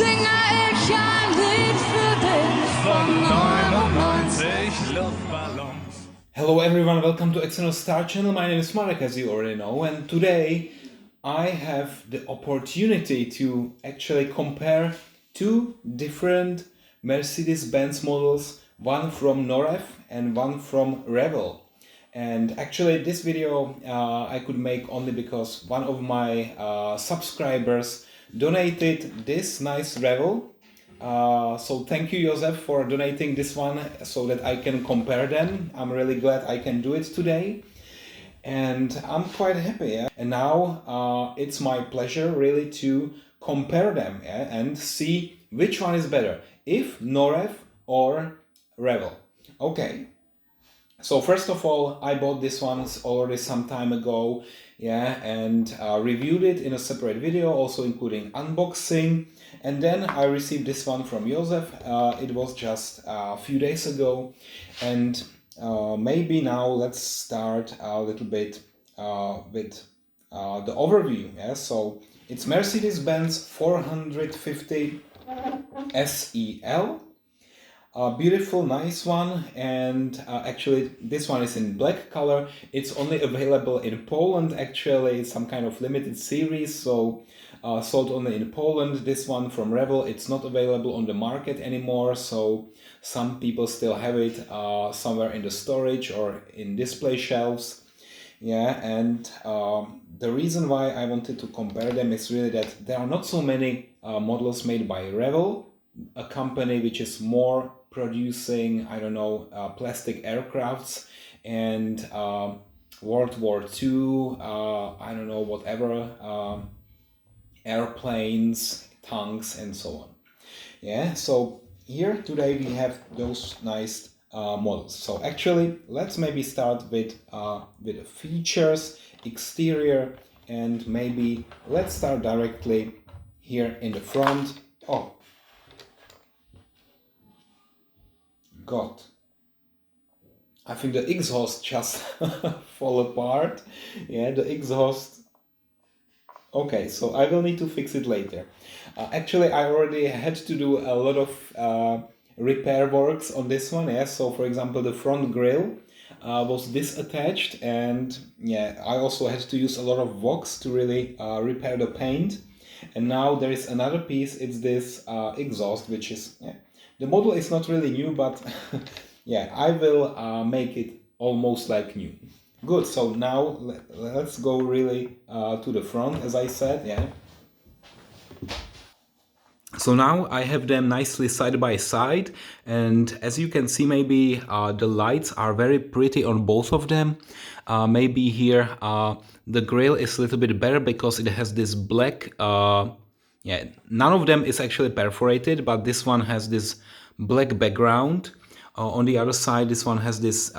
singe ich ein Lied für dich von 99 Luftballons. Hello everyone, welcome to External Star Channel. My name is Marek, as you already know, and today I have the opportunity to actually compare two different Mercedes-Benz models, one from Norev and one from Revell. And actually this video I could make only because one of my subscribers donated this nice Revell. So thank you, Joseph, for donating this one so that I can compare them. I'm really glad I can do it today. And I'm quite happy. Yeah? And now it's my pleasure really to compare them, yeah? And see which one is better, if Norev or Revell. Okay. So first of all, I bought this one already some time ago, yeah, and reviewed it in a separate video, also including unboxing. And then I received this one from Joseph. It was just a few days ago, and maybe now let's start a little bit with the overview. Yeah, so it's Mercedes-Benz 450 SEL. A beautiful, nice one, and actually this one is in black color. It's only available in Poland. Actually, it's some kind of limited series, so sold only in Poland. This one from Revell, it's not available on the market anymore, so some people still have it somewhere in the storage or in display shelves. Yeah, and the reason why I wanted to compare them is really that there are not so many models made by Revell, a company which is more producing, I don't know, plastic aircrafts and World War II, I don't know, whatever, airplanes, tanks, and so on. Yeah, so here today we have those nice models. So actually, let's maybe start with the features, exterior, and maybe let's start directly here in the front. Oh, God, I think the exhaust just fall apart. Yeah, the exhaust. Okay, so I will need to fix it later. Actually, I already had to do a lot of repair works on this one. Yeah, so for example, the front grille was disattached, and yeah, I also had to use a lot of wax to really repair the paint. And now there is another piece. It's this exhaust, which is, yeah, the model is not really new, but yeah, I will make it almost like new. Good, so now let's go really to the front, as I said, yeah. So now I have them nicely side by side, and as you can see, maybe the lights are very pretty on both of them. Maybe here the grille is a little bit better because it has this black, yeah, none of them is actually perforated, but this one has this black background. On the other side, this one has this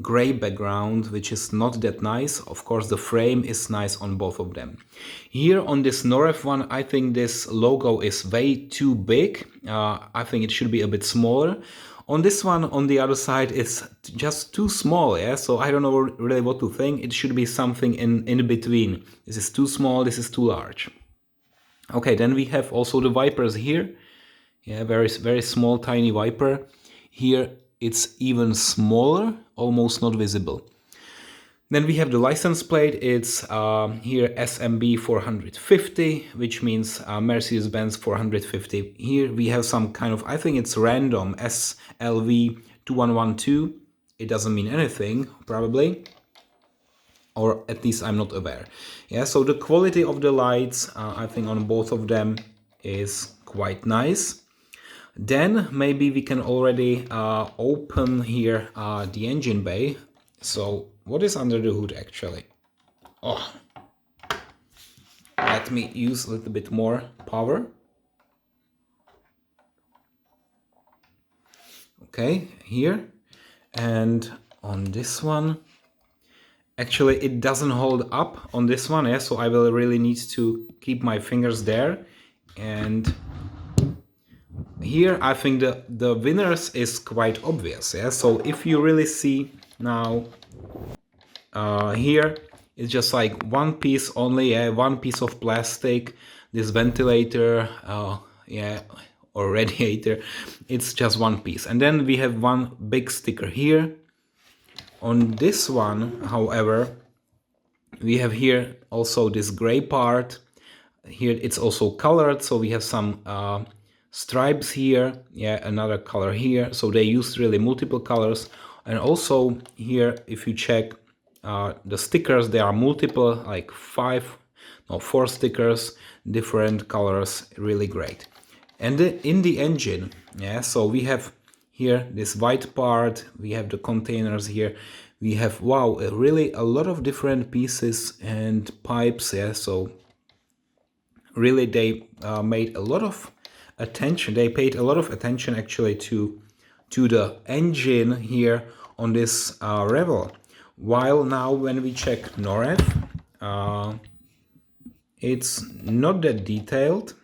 gray background, which is not that nice. Of course, the frame is nice on both of them. Here on this Norev one, I think this logo is way too big. I think it should be a bit smaller. On this one, on the other side, it's just too small, yeah? So I don't know really what to think. It should be something in between. This is too small, this is too large. Okay, then we have also the wipers here. Yeah, very, very small, tiny wiper. Here it's even smaller, almost not visible. Then we have the license plate. It's here SMB 450, which means Mercedes-Benz 450. Here we have some kind of, I think it's random, SLV 2112. It doesn't mean anything, probably. Or at least I'm not aware. Yeah, so the quality of the lights, I think on both of them is quite nice. Then maybe we can already open here the engine bay. So what is under the hood actually? Oh, let me use a little bit more power. Okay, here. And on this one, actually it doesn't hold up on this one, yeah, so I will really need to keep my fingers there. And here I think the winners is quite obvious, yeah. So if you really see now here, it's just like one piece only, yeah, one piece of plastic, this ventilator, yeah, or radiator, it's just one piece. And then we have one big sticker here. On this one, however, we have here also this gray part. Here it's also colored, so we have some stripes here, yeah, another color here. So they use really multiple colors. And also here, if you check the stickers, there are multiple, like 4 stickers, different colors, really great. And in the engine, yeah, so we have here this white part, we have the containers here, we have, wow, really a lot of different pieces and pipes, yeah, so really they made a lot of attention, they paid a lot of attention actually to the engine here on this Revell. While now when we check Norev, it's not that detailed.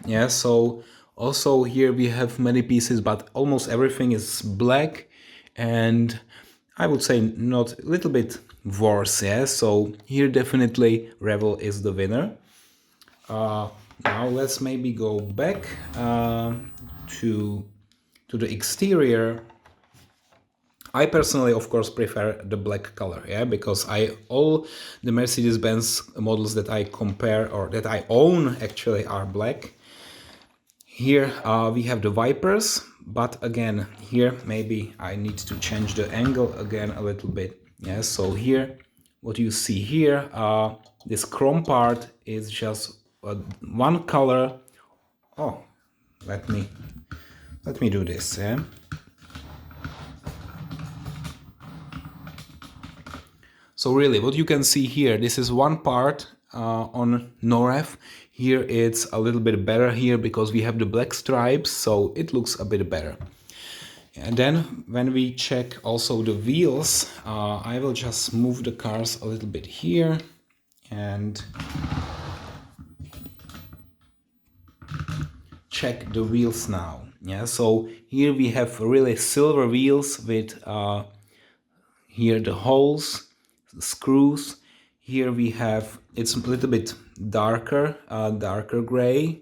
Yeah, so also here we have many pieces, but almost everything is black, and I would say not a little bit worse. Yeah, so here definitely Revell is the winner. Now let's maybe go back to the exterior. I personally, of course, prefer the black color, yeah, because all the Mercedes-Benz models that I compare or that I own actually are black. Here we have the wipers, but again, here maybe I need to change the angle again a little bit. Yeah, so here, what you see here, this chrome part is just one color. Oh, let me do this. Yeah. So really, what you can see here, this is one part on Norev. Here it's a little bit better here because we have the black stripes, so it looks a bit better. And then when we check also the wheels, I will just move the cars a little bit here and check the wheels now. Yeah, so here we have really silver wheels with here the holes, the screws. Here we have, it's a little bit darker, darker gray.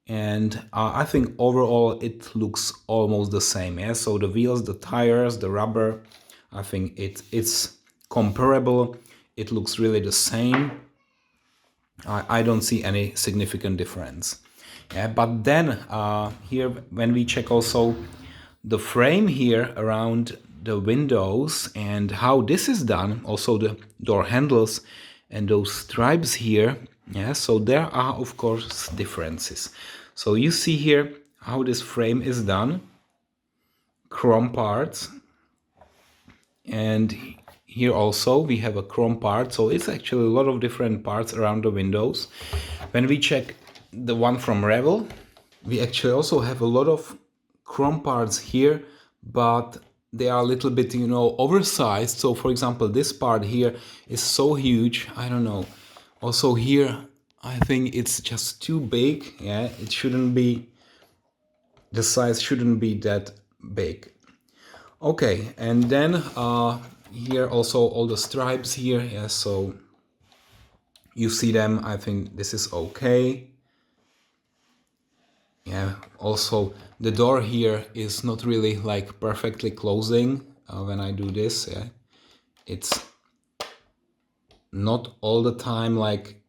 And I think overall it looks almost the same. Yeah, so the wheels, the tires, the rubber, I think it's comparable. It looks really the same. I don't see any significant difference. Yeah, but then here when we check also the frame here around the windows and how this is done, also the door handles and those stripes here, yeah, so there are of course differences. So you see here how this frame is done, chrome parts, and here also we have a chrome part, so it's actually a lot of different parts around the windows. When we check the one from Revell, we actually also have a lot of chrome parts here, but they are a little bit, you know, oversized. So for example, this part here is so huge, I don't know. Also here, I think it's just too big. Yeah, it shouldn't be, the size shouldn't be that big. Okay, and then here also all the stripes here, yeah, so you see them, I think this is okay. Yeah, also the door here is not really like perfectly closing when I do this, yeah. It's not all the time like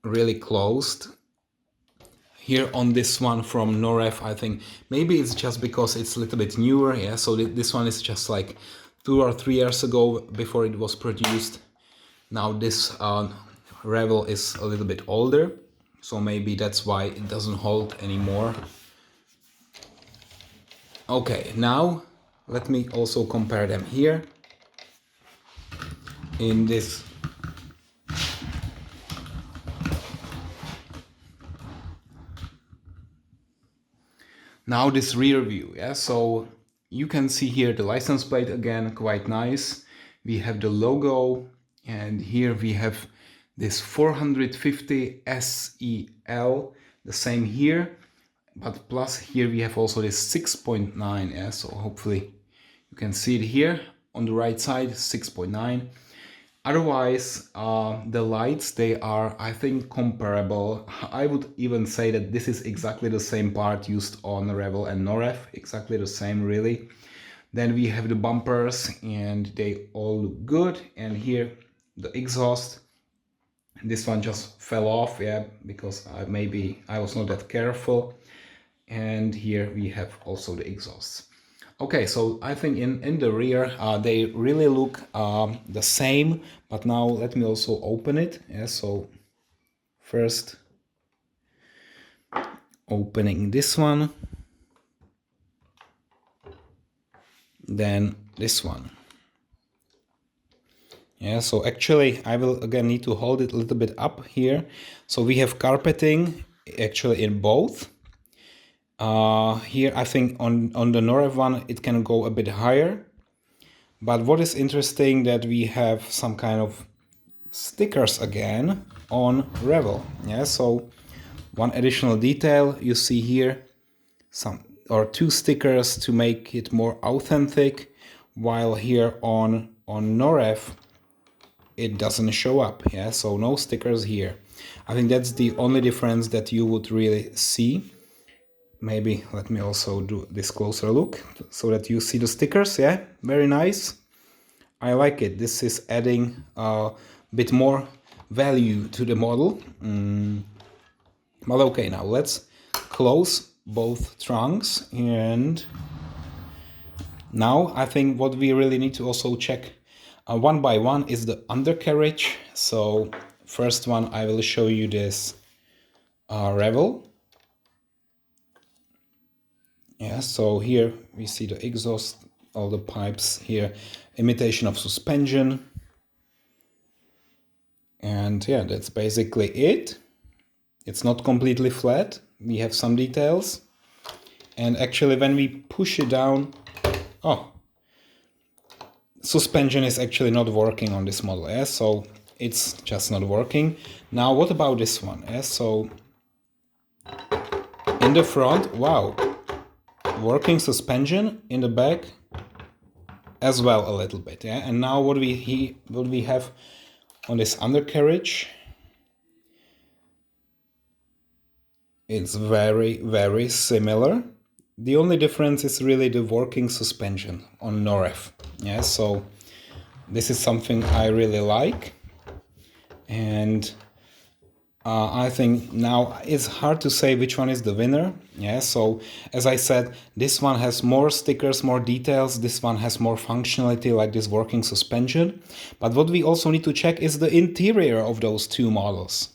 really closed. Here on this one from Norev, I think maybe it's just because it's a little bit newer, yeah, so this one is just like 2 or 3 years ago before it was produced. Now this Revell is a little bit older, so maybe that's why it doesn't hold anymore. Okay, now let me also compare them here in this. Now this rear view, yeah, so you can see here the license plate again, quite nice. We have the logo, and here we have this 450 SEL, the same here, but plus here we have also this 6.9, yeah, so hopefully you can see it here on the right side, 6.9. Otherwise, the lights, they are, I think, comparable. I would even say that this is exactly the same part used on Revell and Norev, exactly the same, really. Then we have the bumpers, and they all look good. And here, the exhaust. This one just fell off, yeah, because maybe I was not that careful. And here we have also the exhausts. Okay, so I think in the rear they really look the same, but now let me also open it. Yeah, so first opening this one, then this one. Yeah, so actually I will again need to hold it a little bit up here. So we have carpeting actually in both. Here I think on the Norev one it can go a bit higher. But what is interesting that we have some kind of stickers again on Revell. Yeah, so one additional detail you see here, two stickers to make it more authentic, while here on Norev it doesn't show up. Yeah, so no stickers here. I think that's the only difference that you would really see. Maybe let me also do this closer look so that you see the stickers. Yeah, very nice. I like it. This is adding a bit more value to the model. But okay, now let's close both trunks. And now I think what we really need to also check one by one is the undercarriage. So first one, I will show you this Revell. Yeah, so here we see the exhaust, all the pipes here, imitation of suspension. And yeah, that's basically it. It's not completely flat. We have some details. And actually when we push it down, suspension is actually not working on this model. Yeah? So it's just not working. Now what about this one? Yeah? So in the front, wow, working suspension. In the back as well a little bit. Yeah. And now what we have on this undercarriage, it's very, very similar. The only difference is really the working suspension on Norev. Yeah, so this is something I really like. And I think now it's hard to say which one is the winner. Yeah, so as I said, this one has more stickers, more details. This one has more functionality, like this working suspension. But what we also need to check is the interior of those two models.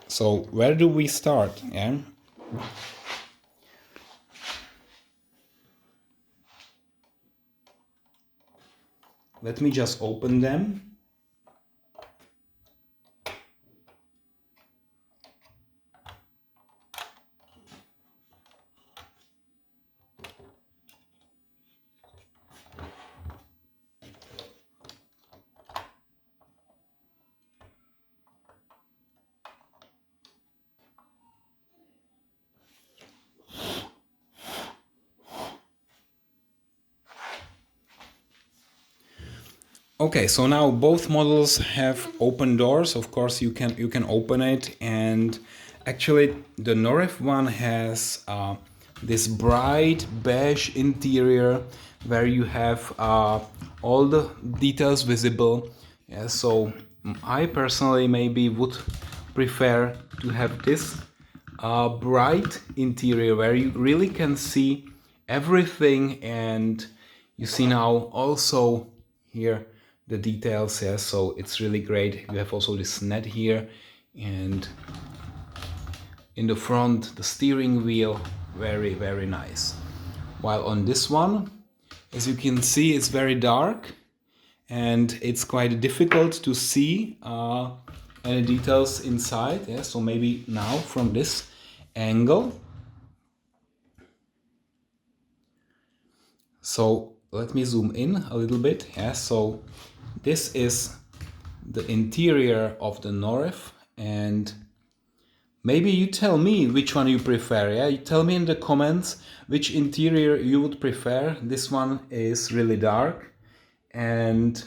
So where do we start? Yeah. Let me just open them. Okay, so now both models have open doors. Of course, you can open it, and actually the Norev one has this bright beige interior where you have all the details visible. Yeah, so I personally maybe would prefer to have this bright interior where you really can see everything, and you see now also here the details. Yeah, so it's really great. You have also this net here, and in the front the steering wheel, very, very nice. While on this one, as you can see, it's very dark and it's quite difficult to see any details inside. Yeah, so maybe now from this angle. So let me zoom in a little bit. Yeah, so this is the interior of the Norev, and maybe you tell me which one you prefer. Yeah, you tell me in the comments which interior you would prefer. This one is really dark, and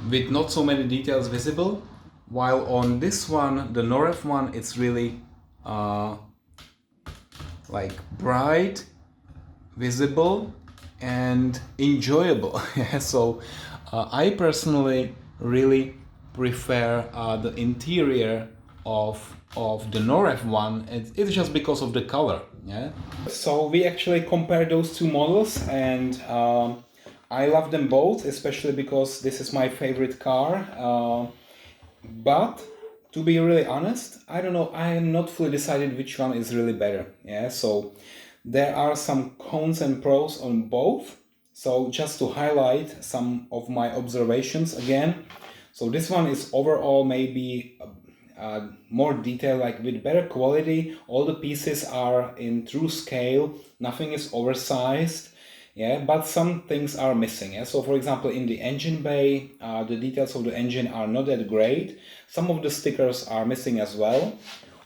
with not so many details visible, while on this one, the Norev one, it's really like bright, visible, and enjoyable. So I personally really prefer the interior of the Norev one. It's just because of the color. Yeah. So we actually compare those two models, and I love them both, especially because this is my favorite car. But to be really honest, I don't know. I am not fully decided which one is really better. Yeah. So there are some cons and pros on both. So just to highlight some of my observations again. So this one is overall maybe more detail, like with better quality. All the pieces are in true scale. Nothing is oversized. Yeah, but some things are missing. Yeah? So for example, in the engine bay, the details of the engine are not that great. Some of the stickers are missing as well.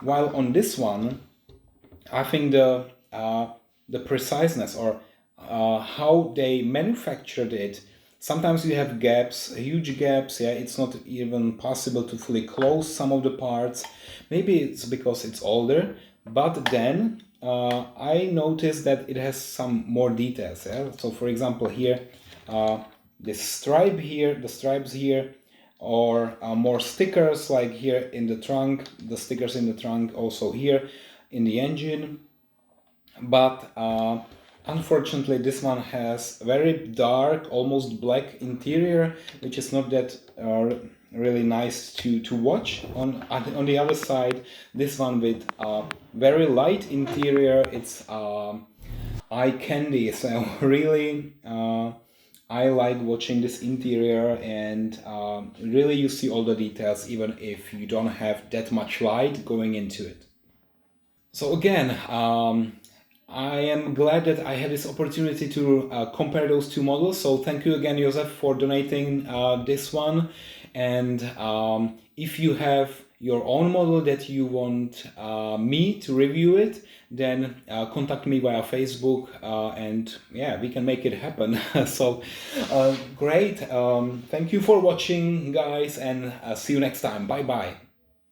While on this one, I think the preciseness, or how they manufactured it, sometimes you have gaps, huge gaps. Yeah, it's not even possible to fully close some of the parts. Maybe it's because it's older, but then I noticed that it has some more details. Yeah? So for example, here, this stripe here, the stripes here, or more stickers like here in the trunk, the stickers in the trunk, also here in the engine. But unfortunately, this one has very dark, almost black interior, which is not that really nice to watch. On the other side, this one with very light interior, it's eye candy. So really, I like watching this interior, and really you see all the details, even if you don't have that much light going into it. So again, I am glad that I had this opportunity to compare those two models. So thank you again, Josef, for donating this one. And if you have your own model that you want me to review it, then contact me via Facebook, and yeah, we can make it happen. So great. Thank you for watching, guys, and see you next time. Bye bye.